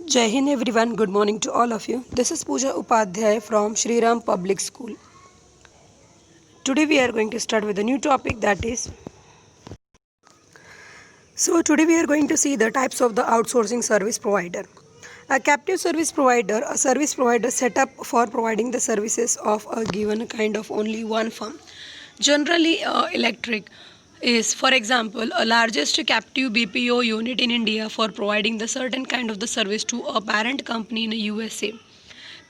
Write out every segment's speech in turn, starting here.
Jai Hind everyone, good morning to all of you. This is Pooja Upadhyay from Shri Ram Public School. Today we are going to start with a new topic that is today we are going to see the types of the outsourcing service provider. A captive service provider, a service provider set up for providing the services of a given kind of only one firm. Generally, electric is, for example, a largest captive BPO unit in India for providing the certain kind of the service to a parent company in USA.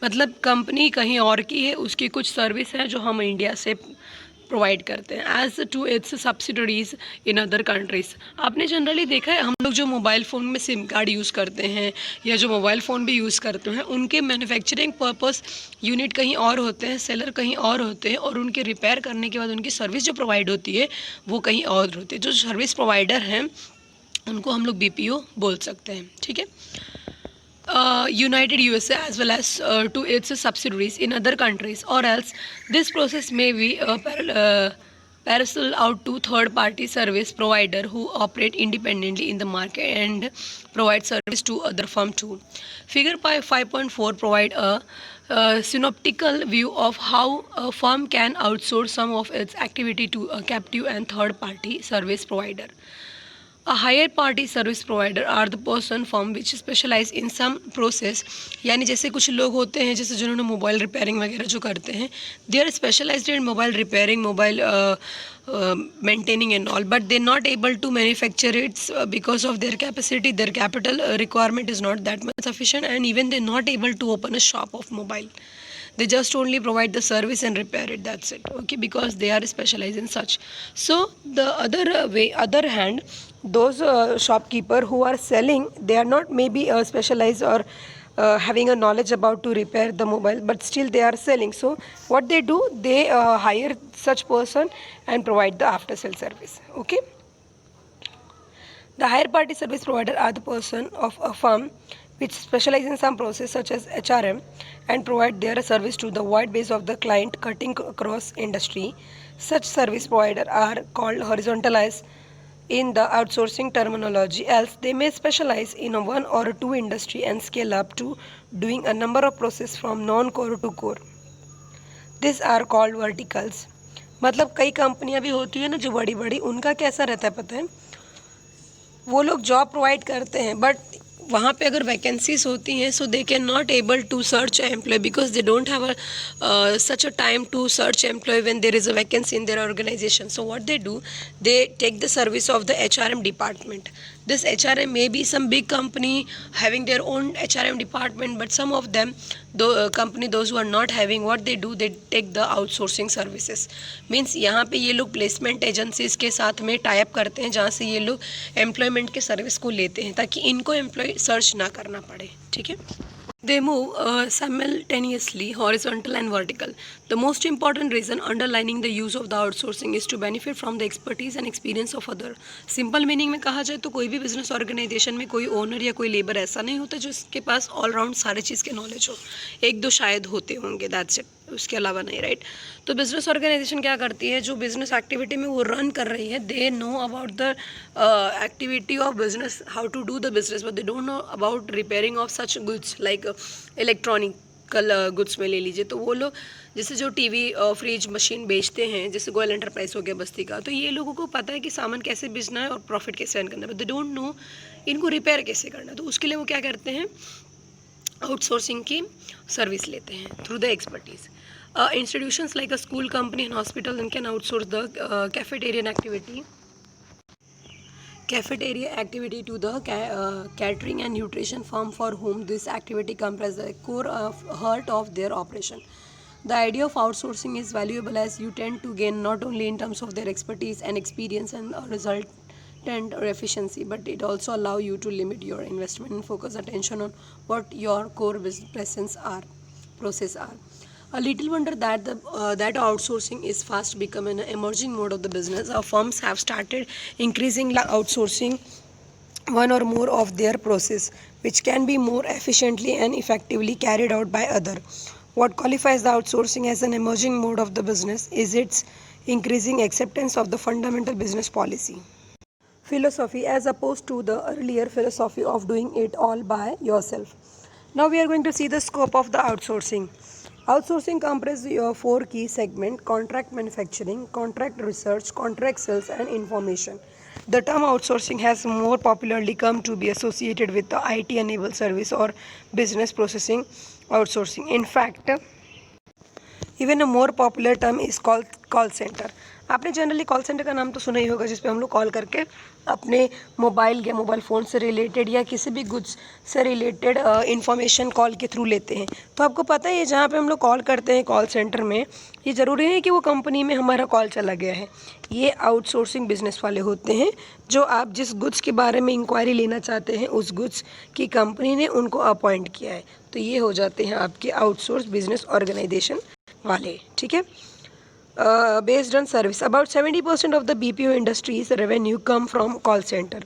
मतलब company कहीं और की है, उसकी कुछ service है जो हम इंडिया से प्रोवाइड करते हैं as to its subsidiaries in other countries. आपने जनरली देखा है हम लोग जो मोबाइल फ़ोन में सिम कार्ड यूज़ करते हैं या जो मोबाइल फ़ोन भी यूज़ करते हैं, उनके मैन्युफैक्चरिंग पर्पस यूनिट कहीं और होते हैं, सेलर कहीं और होते हैं, और उनके रिपेयर करने के बाद उनकी सर्विस जो प्रोवाइड होती है वो कहीं और होती है. जो सर्विस प्रोवाइडर हैं उनको हम लोग BPO बोल सकते हैं. ठीक है. United USA as well as to its subsidiaries in other countries, or else this process may be parcel out to third party service provider who operate independently in the market and provide service to other firm too. Figure 5.4 provide a synoptical view of how a firm can outsource some of its activity to a captive and third party service provider. A higher party service provider are the person firm which specialize in some process. यानी जैसे कुछ लोग होते हैं जैसे जिन्होंने mobile repairing वगैरह जो करते हैं, they are specialized in mobile repairing, mobile maintaining and all, but they not able to manufacture it because of their capacity, their capital requirement is not that much sufficient, and even they not able to open a shop of mobile. They just only provide the service and repair it, that's it. Okay, because they are specialized in such. So the other hand, those shopkeeper who are selling, they are not maybe specialized or having a knowledge about to repair the mobile, but still they are selling. So what they do, they hire such person and provide the after sale service. Okay. The higher party service provider are the person of a firm which specialize in some process such as HRM and provide their service to the wide base of the client cutting across industry. Such service provider are called horizontalized in the outsourcing terminology, else they may specialize in a one or two industry and scale up to doing a number of process from non-core to core. These are called verticals. मतलब कई कंपनियां भी होती है ना जो बड़ी बड़ी, उनका कैसा रहता है पता है, वो लोग जॉब प्रोवाइड करते हैं बट वहाँ पे अगर वैकेंसीज होती हैं so they can not able to search employ because they don't have such a time to search employ when there is a vacancy in their organisation. So what they do, they take the service of the HRM department. This HRM may be some big company having their own HRM department, but some of them, those who are not having, what they do, they take the outsourcing services. Means यहाँ पे ये लोग placement agencies के साथ में tie up करते हैं जहाँ से ये लोग एम्प्लॉयमेंट के सर्विस को लेते हैं ताकि इनको एम्प्लॉय सर्च ना करना पड़े. ठीक है. They move simultaneously, horizontal and vertical. The most important reason underlining the use of the outsourcing is to benefit from the expertise and experience of other. Simple meaning में कहा जाए तो कोई भी बिजनेस ऑर्गेनाइजेशन में कोई ओनर या कोई लेबर ऐसा नहीं होता जिसके पास ऑलराउंड सारे चीज़ के नॉलेज हो. एक दो शायद होते होंगे, दैट्स इट, उसके अलावा नहीं, राइट. तो बिजनेस ऑर्गेनाइजेशन क्या करती है, जो बिजनेस एक्टिविटी में वो रन कर रही है, they know about the activity of business, how to do the business, but they don't know about repairing of such goods like electronical goods में ले लीजिए. तो वो लोग जैसे जो टीवी फ्रिज मशीन बेचते हैं, जैसे गोयल एंटरप्राइज हो गया बस्ती का, तो ये लोगों को पता है कि सामान कैसे बेचना है और प्रॉफिट कैसे अर्न करना है, बट दे डोंट नो इनको रिपेयर कैसे करना है. तो उसके लिए वो क्या करते हैं, आउटसोर्सिंग की सर्विस लेते हैं through the expertise. Institutions like a school, company and hospital then can outsource the cafeteria activity to the catering and nutrition firm for whom this activity comprises the core of heart of their operation. The idea of outsourcing is valuable as you tend to gain not only in terms of their expertise and experience and resultant or efficiency, but it also allow you to limit your investment and focus attention on what your core business process are. A little wonder that that outsourcing is fast becoming an emerging mode of the business. Our firms have started increasingly outsourcing one or more of their process, which can be more efficiently and effectively carried out by other. What qualifies the outsourcing as an emerging mode of the business is its increasing acceptance of the fundamental business policy. philosophy as opposed to the earlier philosophy of doing it all by yourself. Now we are going to see the scope of the outsourcing. Outsourcing comprises of four key segments: contract manufacturing, contract research, contract sales, and information. The term outsourcing has more popularly come to be associated with the IT-enabled service or business processing outsourcing. In fact, even a more popular term is call centre. आपने generally call centre का नाम तो सुना ही होगा, जिस पे हम लोग कॉल करके अपने मोबाइल या मोबाइल फ़ोन से रिलेटेड या किसी भी गुड्स से रिलेटेड इंफॉर्मेशन कॉल के थ्रू लेते हैं. तो आपको पता है, ये जहाँ पे हम लोग कॉल करते हैं कॉल सेंटर में, ये ज़रूरी नहीं कि वो कंपनी में हमारा कॉल चला गया है. ये आउटसोर्सिंग बिजनेस वाले होते हैं, जो आप जिस गुड्स के बारे में इंक्वायरी लेना चाहते हैं उस गुड्स की कंपनी ने उनको अपॉइंट किया है. तो ये हो जाते हैं आपके आउटसोर्स बिजनेस ऑर्गेनाइजेशन वाले. ठीक है. Based on service, about 70% of the BPO industry's revenue come from call center,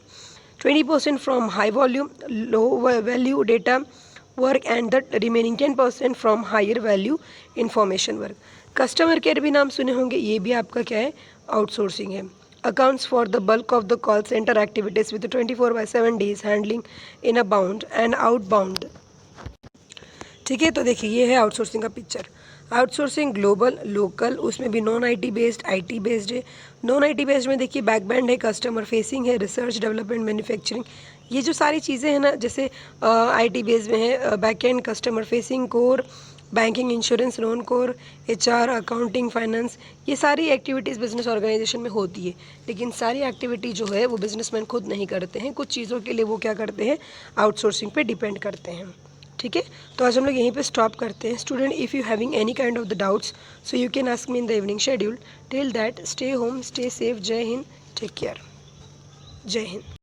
20% from high volume low value data work, and the remaining 10% from higher value information work. Customer care भी नाम सुने होंगे, ये भी आपका क्या है, आउटसोर्सिंग है. Accounts for the bulk of the call center activities with 24/7 days handling inbound and outbound. ठीक है. तो देखिए, ये है आउटसोर्सिंग का पिक्चर. आउटसोर्सिंग ग्लोबल, लोकल, उसमें भी non IT based, IT based है. नॉन आईटी बेस्ड में देखिए बैकबैंड है, कस्टमर फेसिंग है, रिसर्च डेवलपमेंट, मैन्युफैक्चरिंग, ये जो सारी चीज़ें हैं ना, जैसे आईटी बेस्ड में है backend, customer facing, core, banking, insurance, non core, HR, accounting, finance, ये सारी एक्टिविटीज़ बिजनेस ऑर्गेनाइजेशन में होती है. लेकिन सारी एक्टिविटी जो है वो बिजनेसमैन खुद नहीं करते हैं. कुछ चीज़ों के लिए वो क्या करते हैं, आउटसोर्सिंग पे डिपेंड करते हैं. ठीक है. तो आज हम लोग यहीं पे स्टॉप करते हैं. Student, if you having any kind of the doubts, so you can ask me in the evening schedule. Till that, stay home, stay safe. जय हिंद, टेक केयर. जय हिंद.